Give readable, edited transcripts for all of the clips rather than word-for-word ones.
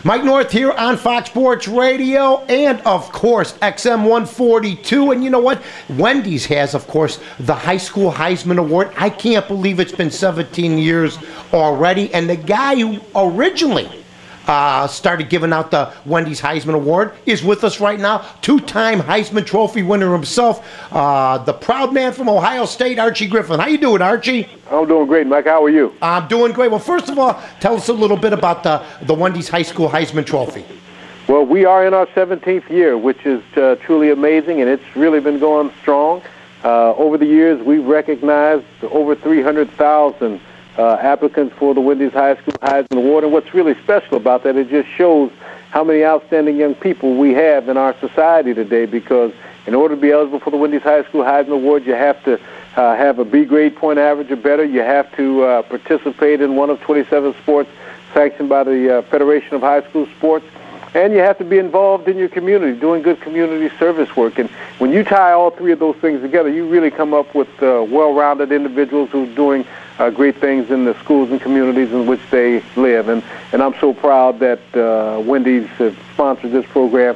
Mike North here on Fox Sports Radio and, of course, XM 142. And you know what? Wendy's has, of course, the High School Heisman Award. I can't believe it's been 17 years already. And the guy who originally started giving out the Wendy's Heisman Award is with us right now. Two-time Heisman Trophy winner himself, the proud man from Ohio State, Archie Griffin. How you doing, Archie? I'm doing great, Mike. How are you? I'm doing great. Well, first of all, tell us a little bit about the Wendy's High School Heisman Trophy. Well, we are in our 17th year, which is truly amazing, and it's really been going strong. Over the years, we've recognized over 300,000 applicants for the Wendy's High School Heisman Award, and what's really special about that, it just shows how many outstanding young people we have in our society today, because in order to be eligible for the Wendy's High School Heisman Award, you have to have a B grade point average or better. You have to participate in one of 27 sports sanctioned by the Federation of High School Sports, and you have to be involved in your community, doing good community service work. And when you tie all three of those things together, you really come up with well-rounded individuals who are doing great things in the schools and communities in which they live. And I'm so proud that Wendy's has sponsored this program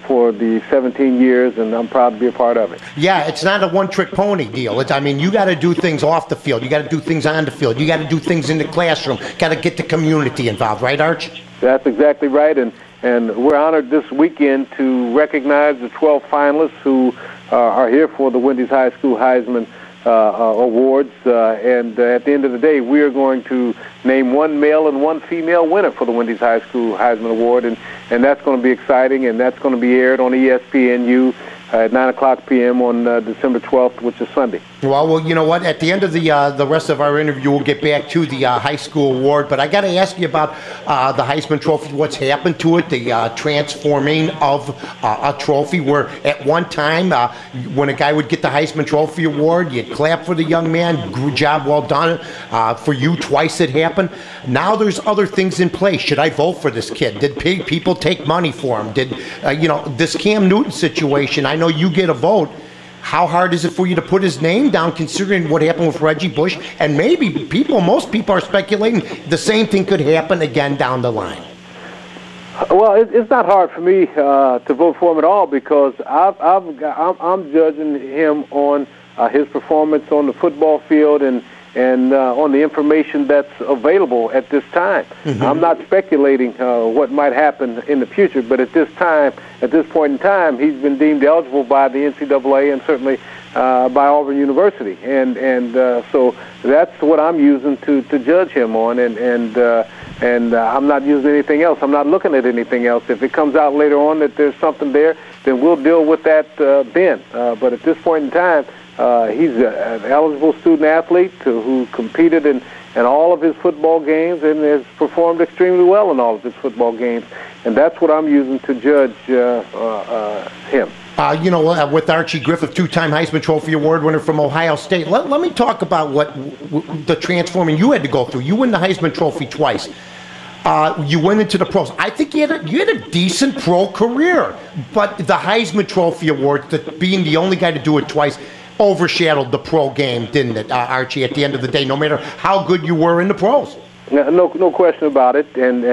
for the 17 years, and I'm proud to be a part of it. Yeah, it's not a one-trick pony deal. I mean, you got to do things off the field. You got to do things on the field. You got to do things in the classroom. Got to get the community involved, right, Arch? That's exactly right, and we're honored this weekend to recognize the 12 finalists who are here for the Wendy's High School Heisman Awards, and at the end of the day, we are going to name one male and one female winner for the Wendy's High School Heisman Award, and that's going to be exciting, and that's going to be aired on ESPNU at 9 o'clock p.m. on December 12th, which is Sunday. Well, you know what? At the end of the rest of our interview, we'll get back to the high school award. But I got to ask you about the Heisman Trophy. What's happened to it? The transforming of a trophy, where at one time, when a guy would get the Heisman Trophy award, you'd clap for the young man. Good job, well done. For you, twice it happened. Now there's other things in place. Should I vote for this kid? Did people take money for him? Did this Cam Newton situation? I know you get a vote. How hard is it for you to put his name down, considering what happened with Reggie Bush? And maybe most people are speculating the same thing could happen again down the line. Well, it's not hard for me to vote for him at all, because I'm judging him on his performance on the football field and on the information that's available at this time. Mm-hmm. I'm not speculating what might happen in the future, but at this point in time, he's been deemed eligible by the NCAA and certainly by Auburn University, and so that's what I'm using to judge him on, and I'm not using anything else. I'm not looking at anything else. If it comes out later on that there's something there, then we'll deal with that then. But at this point in time, he's an eligible student-athlete who competed in all of his football games and has performed extremely well in all of his football games. And that's what I'm using to judge him. With Archie Griffin, two-time Heisman Trophy Award winner from Ohio State, let me talk about what the transforming you had to go through. You win the Heisman Trophy twice. You went into the pros. I think you had a decent pro career, but the Heisman Trophy Award, being the only guy to do it twice, overshadowed the pro game, didn't it, Archie, at the end of the day, no matter how good you were in the pros? No question about it. And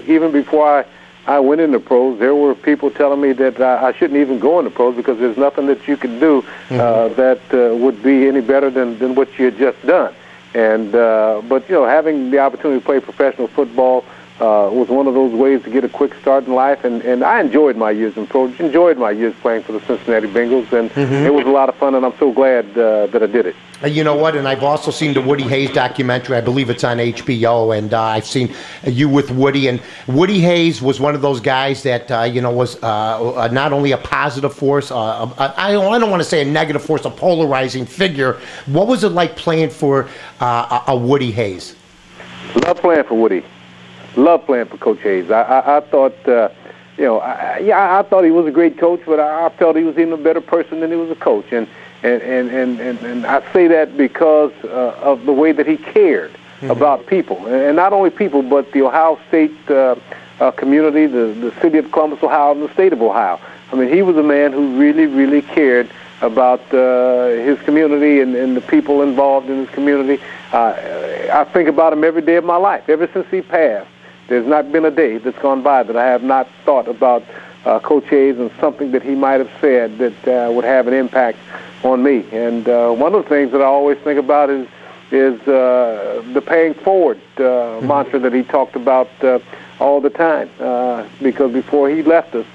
even before I went into pros, there were people telling me that I shouldn't even go into pros because there's nothing that you can do that would be any better than what you had just done. And but having the opportunity to play professional football was one of those ways to get a quick start in life, and I enjoyed my years in pro, enjoyed my years playing for the Cincinnati Bengals, and it was a lot of fun, and I'm so glad that I did it. You know what, and I've also seen the Woody Hayes documentary. I believe it's on HBO, and I've seen you with Woody, and Woody Hayes was one of those guys that, was not only a positive force, I don't want to say a negative force, a polarizing figure. What was it like playing for a Woody Hayes? Love playing for Woody. Love playing for Coach Hayes. I thought, I thought he was a great coach, but I felt he was even a better person than he was a coach. And I say that because of the way that he cared about people, and not only people, but the Ohio State community, the city of Columbus, Ohio, and the state of Ohio. I mean, he was a man who really, really cared about his community and the people involved in his community. I think about him every day of my life, ever since he passed. There's not been a day that's gone by that I have not thought about Coach Hayes and something that he might have said that would have an impact on me. And one of the things that I always think about is the paying forward mantra that he talked about all the time. Because before he left us,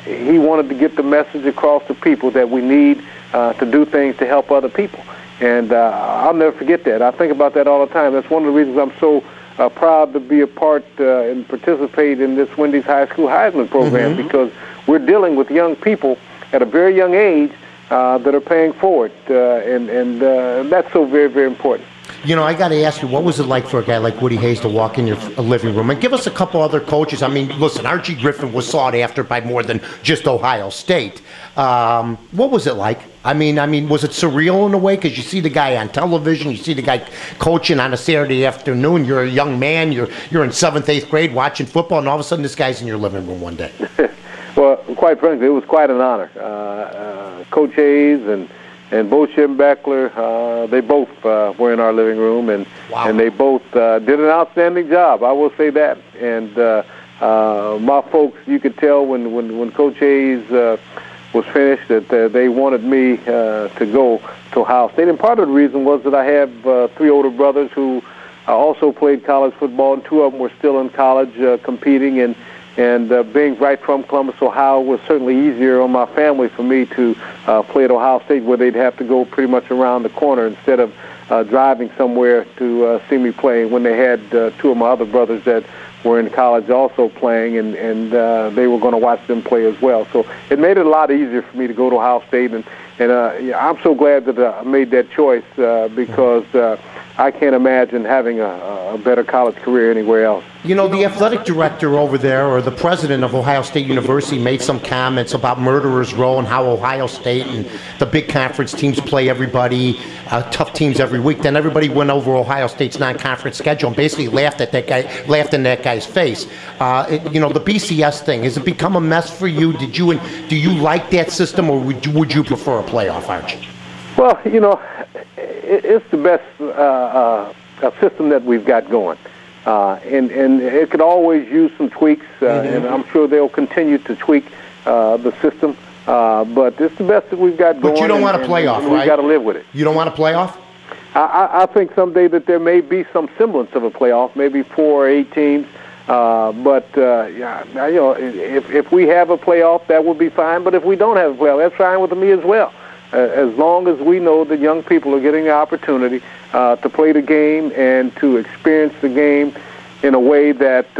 he wanted to get the message across to people that we need to do things to help other people. And I'll never forget that. I think about that all the time. That's one of the reasons I'm so proud to be a part and participate in this Wendy's High School Heisman program, because we're dealing with young people at a very young age that are paying forward, and that's so very, very important. You know, I got to ask you, what was it like for a guy like Woody Hayes to walk in your living room? And give us a couple other coaches. I mean, listen, Archie Griffin was sought after by more than just Ohio State. What was it like? I mean, was it surreal in a way? Because you see the guy on television, you see the guy coaching on a Saturday afternoon. You're a young man. You're in 7th, 8th grade watching football, and all of a sudden this guy's in your living room one day. Well, quite frankly, it was quite an honor. Coach Hayes and Bo Schembechler, they both were in our living room, and they both did an outstanding job. I will say that. And my folks, you could tell when Coach Hayes was finished that they wanted me to go to Ohio State. And part of the reason was that I have 3 older brothers who also played college football, and 2 of them were still in college competing. And being right from Columbus, Ohio, was certainly easier on my family for me to play at Ohio State, where they'd have to go pretty much around the corner instead of driving somewhere to see me play, when they had 2 of my other brothers that were in college also playing, and they were going to watch them play as well. So it made it a lot easier for me to go to Ohio State, and I'm so glad that I made that choice because I can't imagine having a better college career anywhere else. You know, the athletic director over there, or the president of Ohio State University, made some comments about Murderer's Row and how Ohio State and the big conference teams play everybody, tough teams every week. Then everybody went over Ohio State's non-conference schedule and basically laughed in that guy's face. You know, the BCS thing, has it become a mess for you? Do you like that system, or would you prefer a playoff, Archie? Well, you know, it's the best system that we've got going. And it could always use some tweaks, and I'm sure they'll continue to tweak the system. But it's the best that we've got going. But you don't want a playoff, right? We've got to live with it. You don't want a playoff? I think someday that there may be some semblance of a playoff, maybe 4 or 8 teams. But yeah, you know, if we have a playoff, that would be fine. But if we don't have a playoff, that's fine with me as well. As long as we know that young people are getting the opportunity to play the game and to experience the game in a way that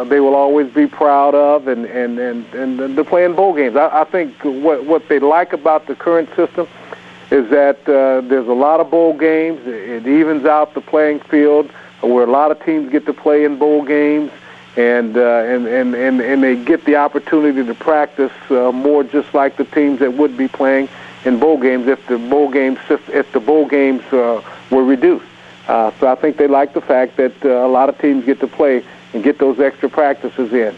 they will always be proud of, and they're playing bowl games. I think what they like about the current system is that there's a lot of bowl games. It evens out the playing field where a lot of teams get to play in bowl games, and they get the opportunity to practice more, just like the teams that would be playing in bowl games if the bowl games were reduced. So I think they like the fact that a lot of teams get to play and get those extra practices in.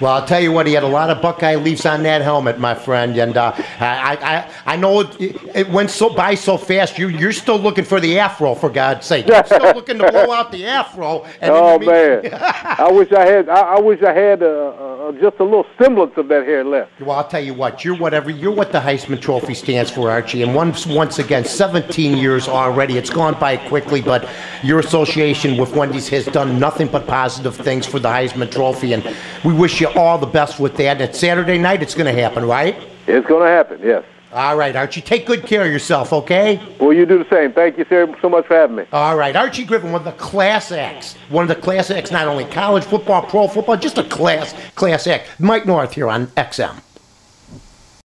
Well, I'll tell you what, he had a lot of Buckeye leaves on that helmet, my friend, and I know it went by so fast. You're still looking for the afro, for God's sake. You're still looking to blow out the afro. And oh man, I wish I had just a little semblance of that hair left. Well, I'll tell you what, you're what the Heisman Trophy stands for, Archie. And once again, 17 years already. It's gone by quickly, but your association with Wendy's has done nothing but positive things for the Heisman Trophy, and we wish you all the best with that. And Saturday night, it's going to happen, right? It's going to happen, yes. All right, Archie, take good care of yourself, okay? Well, you do the same. Thank you, sir, so much for having me. All right, Archie Griffin, one of the class acts. Not only college football, pro football, just a class act. Mike North here on XM.